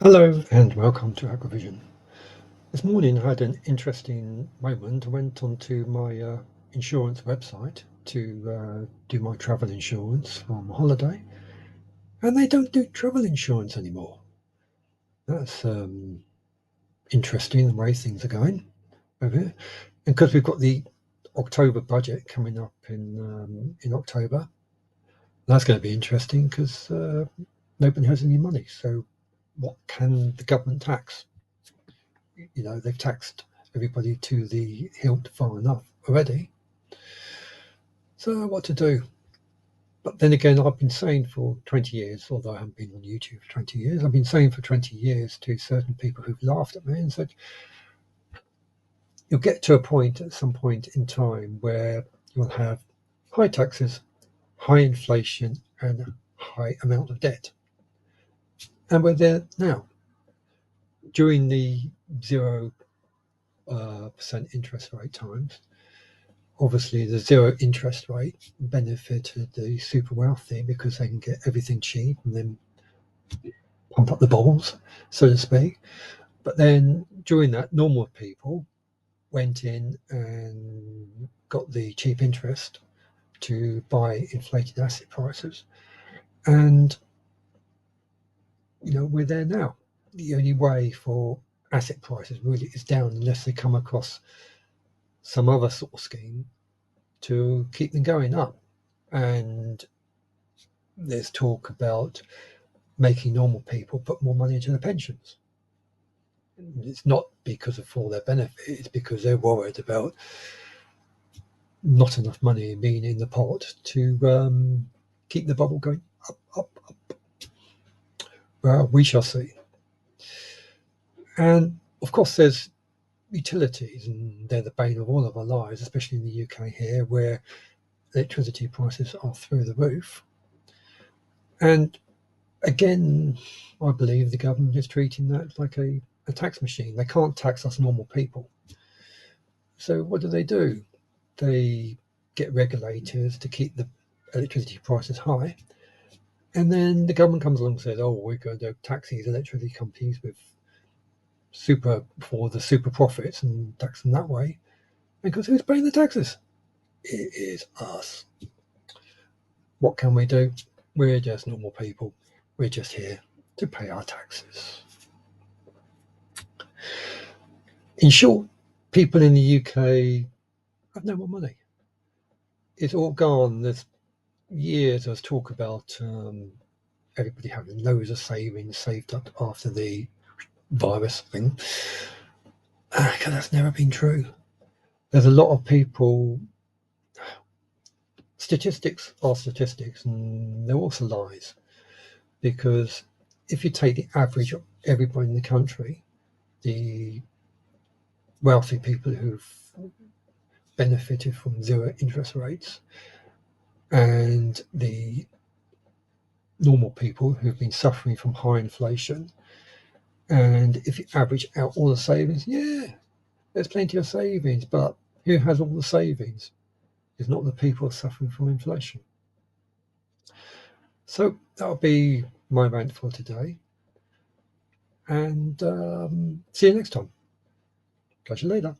Hello and welcome to Agrivision. This morning I had an interesting moment. I went onto my insurance website to do my travel insurance for my holiday, and they don't do travel insurance anymore. That's interesting the way things are going over here. And because we've got the October budget coming up in October, that's going to be interesting because nobody has any money. So what can the government tax? They've taxed everybody to the hilt far enough already. So what to do? But then again, I've been saying for 20 years, although I haven't been on YouTube for 20 years, I've been saying for 20 years to certain people who've laughed at me and said, you'll get to a point at some point in time where you'll have high taxes, high inflation, and a high amount of debt. And we're there now. During the 0% interest rate times, obviously the zero interest rate benefited the super wealthy because they can get everything cheap and then pump up the balls, so to speak. But then during that, normal people went in and got the cheap interest to buy inflated asset prices. And, we're there now. The only way for asset prices really is down unless they come across some other sort of scheme to keep them going up. And there's talk about making normal people put more money into their pensions. It's not because of for their benefit, it's because they're worried about not enough money being in the pot to keep the bubble going up, up, up. Well, we shall see. And of course, there's utilities, and they're the bane of all of our lives, especially in the UK here, where electricity prices are through the roof. And again, I believe the government is treating that like a tax machine. They can't tax us normal people. So what do? They get regulators to keep the electricity prices high. And then the government comes along and says, oh, we're going to tax these electricity companies with for the super profits and tax them that way. Because who's paying the taxes? It is us. What can we do? We're just normal people. We're just here to pay our taxes. In short, people in the UK have no more money. It's all gone. There's years of talk about everybody having loads of savings saved up after the virus thing. Because that's never been true. There's a lot of people. Statistics are statistics, and they're also lies. Because if you take the average of everybody in the country, the wealthy people who've benefited from zero interest rates, and the normal people who've been suffering from high inflation, and if you average out all the savings, yeah, there's plenty of savings, but who has all the savings? It's not the people suffering from inflation. So that'll be my rant for today, and see you next time. Catch you later.